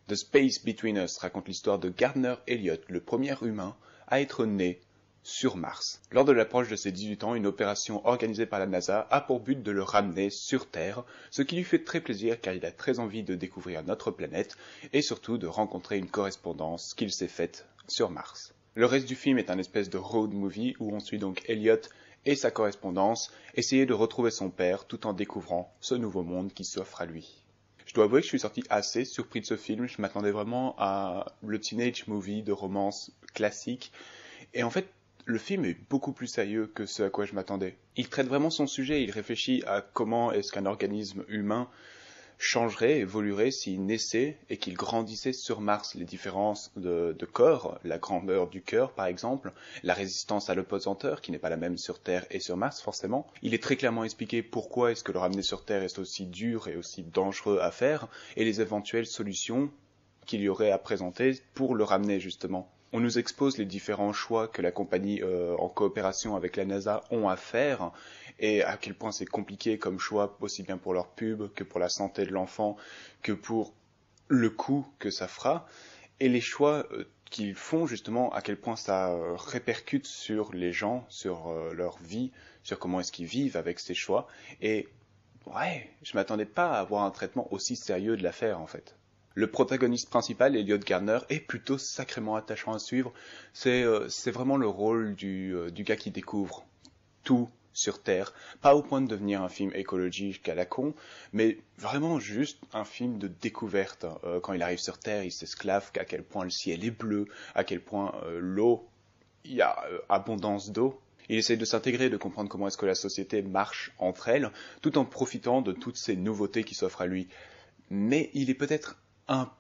The Space Between Us raconte l'histoire de Gardner Elliott, le premier humain à être né sur Mars. Lors de l'approche de ses 18 ans, une opération organisée par la NASA a pour but de le ramener sur Terre, ce qui lui fait très plaisir car il a très envie de découvrir notre planète et surtout de rencontrer une correspondance qu'il s'est faite sur Mars. Le reste du film est un espèce de road movie où on suit donc Elliott et sa correspondance essayer de retrouver son père tout en découvrant ce nouveau monde qui s'offre à lui. Je dois avouer que je suis sorti assez surpris de ce film, je m'attendais vraiment à le teenage movie de romance classique, et en fait, le film est beaucoup plus sérieux que ce à quoi je m'attendais. Il traite vraiment son sujet, il réfléchit à comment est-ce qu'un organisme humain changerait, évoluerait s'il naissait et qu'il grandissait sur Mars. Les différences de corps, la grandeur du cœur par exemple, la résistance à l'opposanteur qui n'est pas la même sur Terre et sur Mars forcément. Il est très clairement expliqué pourquoi est-ce que le ramener sur Terre est aussi dur et aussi dangereux à faire et les éventuelles solutions qu'il y aurait à présenter pour le ramener justement. On nous expose les différents choix que la compagnie en coopération avec la NASA ont à faire et à quel point c'est compliqué comme choix, aussi bien pour leur pub que pour la santé de l'enfant, que pour le coût que ça fera. Et les choix qu'ils font justement, à quel point ça répercute sur les gens, sur leur vie, sur comment est-ce qu'ils vivent avec ces choix. Et ouais, je m'attendais pas à avoir un traitement aussi sérieux de l'affaire en fait. Le protagoniste principal, Elliott Gardner, est plutôt sacrément attachant à suivre. C'est vraiment le rôle du gars qui découvre tout sur Terre. Pas au point de devenir un film écologique à la con, mais vraiment juste un film de découverte. Quand il arrive sur Terre, il s'esclave à quel point le ciel est bleu, à quel point l'eau, il y a abondance d'eau. Il essaie de s'intégrer, de comprendre comment est-ce que la société marche entre elles, tout en profitant de toutes ces nouveautés qui s'offrent à lui. Mais il est peut-être un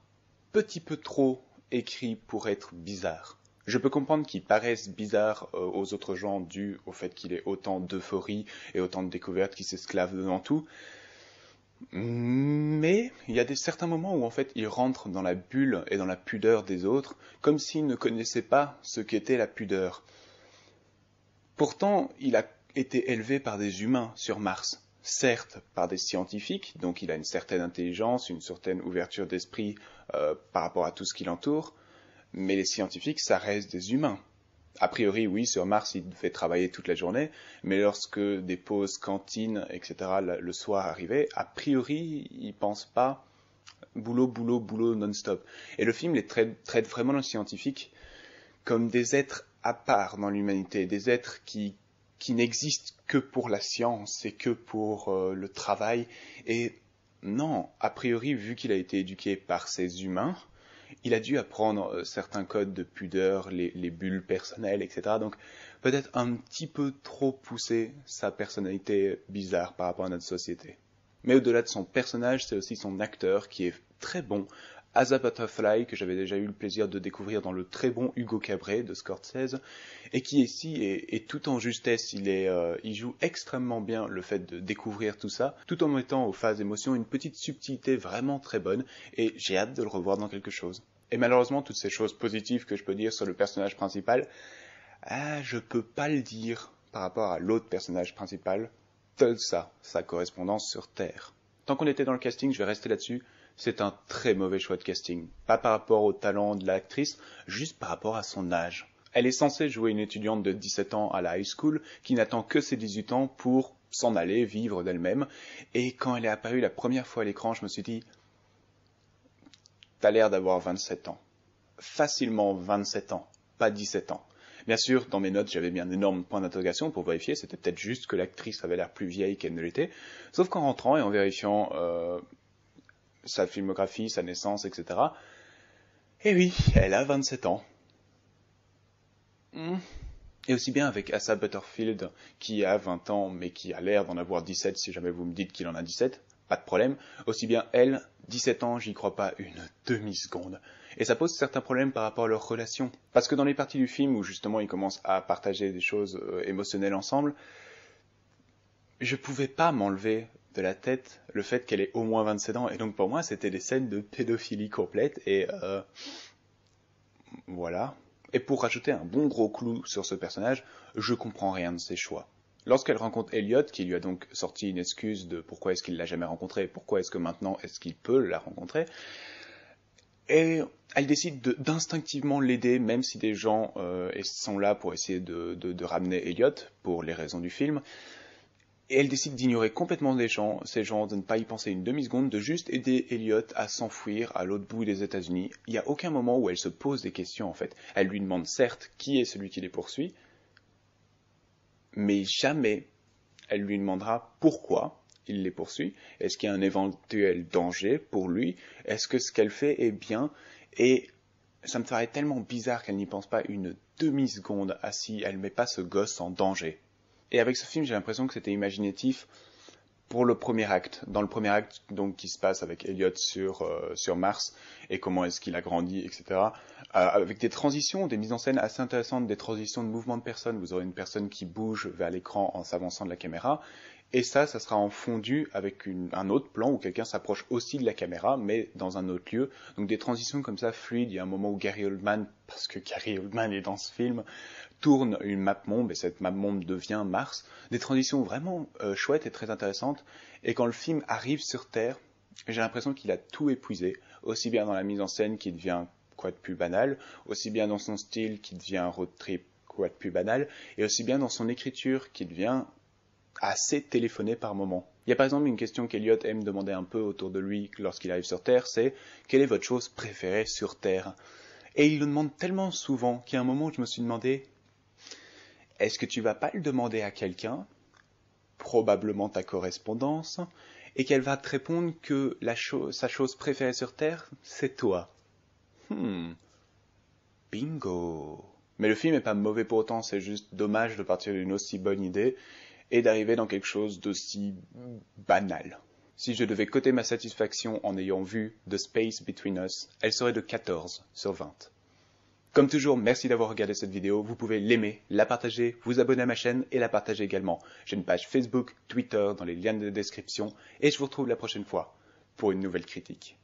petit peu trop écrit pour être bizarre. Je peux comprendre qu'il paraisse bizarre aux autres gens dû au fait qu'il ait autant d'euphorie et autant de découvertes qui s'esclavent devant tout. Mais il y a certains moments où en fait il rentre dans la bulle et dans la pudeur des autres, comme s'il ne connaissait pas ce qu'était la pudeur. Pourtant, il a été élevé par des humains sur Mars. Certes par des scientifiques, donc il a une certaine intelligence, une certaine ouverture d'esprit par rapport à tout ce qui l'entoure, mais les scientifiques, ça reste des humains. A priori, oui, sur Mars, il devait travailler toute la journée, mais lorsque des pauses cantines, etc., le soir arrivaient, a priori, ils pensent pas boulot, boulot, boulot non-stop. Et le film les traite vraiment les scientifiques comme des êtres à part dans l'humanité, des êtres qui n'existent que pour la science et que pour le travail. Et non, a priori, vu qu'il a été éduqué par ces humains, il a dû apprendre certains codes de pudeur, les bulles personnelles, etc. Donc peut-être un petit peu trop pousser sa personnalité bizarre par rapport à notre société. Mais au-delà de son personnage, c'est aussi son acteur qui est très bon. Asa Butterfly, que j'avais déjà eu le plaisir de découvrir dans le très bon Hugo Cabret de Scorsese, et qui ici est tout en justesse. Il joue extrêmement bien le fait de découvrir tout ça, tout en mettant aux phases d'émotion une petite subtilité vraiment très bonne, et j'ai hâte de le revoir dans quelque chose. Et malheureusement, toutes ces choses positives que je peux dire sur le personnage principal, je peux pas le dire par rapport à l'autre personnage principal, Tulsa, sa correspondance sur Terre. Tant qu'on était dans le casting, je vais rester là-dessus. C'est un très mauvais choix de casting. Pas par rapport au talent de l'actrice, juste par rapport à son âge. Elle est censée jouer une étudiante de 17 ans à la high school qui n'attend que ses 18 ans pour s'en aller, vivre d'elle-même. Et quand elle est apparue la première fois à l'écran, je me suis dit, t'as l'air d'avoir 27 ans. Facilement 27 ans, pas 17 ans. Bien sûr, dans mes notes, j'avais mis un énorme point d'interrogation pour vérifier. C'était peut-être juste que l'actrice avait l'air plus vieille qu'elle ne l'était. Sauf qu'en rentrant et en vérifiant sa filmographie, sa naissance, etc. Et oui, elle a 27 ans. Et aussi bien avec Asa Butterfield, qui a 20 ans, mais qui a l'air d'en avoir 17, si jamais vous me dites qu'il en a 17, pas de problème. Aussi bien elle, 17 ans, j'y crois pas une demi-seconde. Et ça pose certains problèmes par rapport à leur relation. Parce que dans les parties du film où justement ils commencent à partager des choses émotionnelles ensemble, je pouvais pas m'enlever de la tête le fait qu'elle ait au moins 27 ans. Et donc pour moi, c'était des scènes de pédophilie complète. Et voilà. Et pour rajouter un bon gros clou sur ce personnage, je comprends rien de ses choix. Lorsqu'elle rencontre Elliott, qui lui a donc sorti une excuse de pourquoi est-ce qu'il l'a jamais rencontrée, pourquoi est-ce que maintenant est-ce qu'il peut la rencontrer, Et elle décide d'instinctivement l'aider, même si des gens sont là pour essayer de ramener Elliot, pour les raisons du film. Et elle décide d'ignorer complètement ces gens, de ne pas y penser une demi-seconde, de juste aider Elliot à s'enfuir à l'autre bout des États-Unis. Il n'y a aucun moment où elle se pose des questions, en fait. Elle lui demande certes qui est celui qui les poursuit, mais jamais elle lui demandera pourquoi il les poursuit. Est-ce qu'il y a un éventuel danger pour lui? Est-ce que ce qu'elle fait est bien? Et ça me paraît tellement bizarre qu'elle n'y pense pas une demi-seconde si elle ne met pas ce gosse en danger. Et avec ce film, j'ai l'impression que c'était imaginatif pour le premier acte. Dans le premier acte, donc, qui se passe avec Elliot sur Mars, et comment est-ce qu'il a grandi, etc. Avec des transitions, des mises en scène assez intéressantes, des transitions de mouvement de personnes. Vous aurez une personne qui bouge vers l'écran en s'avançant de la caméra. Et ça sera en fondu avec un autre plan où quelqu'un s'approche aussi de la caméra, mais dans un autre lieu. Donc des transitions comme ça, fluides. Il y a un moment où Gary Oldman, parce que Gary Oldman est dans ce film, tourne une map monde, et cette map monde devient Mars. Des transitions vraiment chouettes et très intéressantes. Et quand le film arrive sur Terre, j'ai l'impression qu'il a tout épuisé, aussi bien dans la mise en scène qui devient quoi de plus banal, aussi bien dans son style qui devient un road trip quoi de plus banal, et aussi bien dans son écriture qui devient assez téléphoné par moment. Il y a par exemple une question qu'Elliot aime demander un peu autour de lui lorsqu'il arrive sur Terre, c'est « Quelle est votre chose préférée sur Terre ?» Et il le demande tellement souvent qu'il y a un moment où je me suis demandé « Est-ce que tu vas pas le demander à quelqu'un, probablement ta correspondance, et qu'elle va te répondre que sa chose préférée sur Terre, c'est toi ?» Bingo. Mais le film n'est pas mauvais pour autant, c'est juste dommage de partir d'une aussi bonne idée et d'arriver dans quelque chose d'aussi banal. Si je devais coter ma satisfaction en ayant vu The Space Between Us, elle serait de 14 sur 20. Comme toujours, merci d'avoir regardé cette vidéo. Vous pouvez l'aimer, la partager, vous abonner à ma chaîne et la partager également. J'ai une page Facebook, Twitter dans les liens de description et je vous retrouve la prochaine fois pour une nouvelle critique.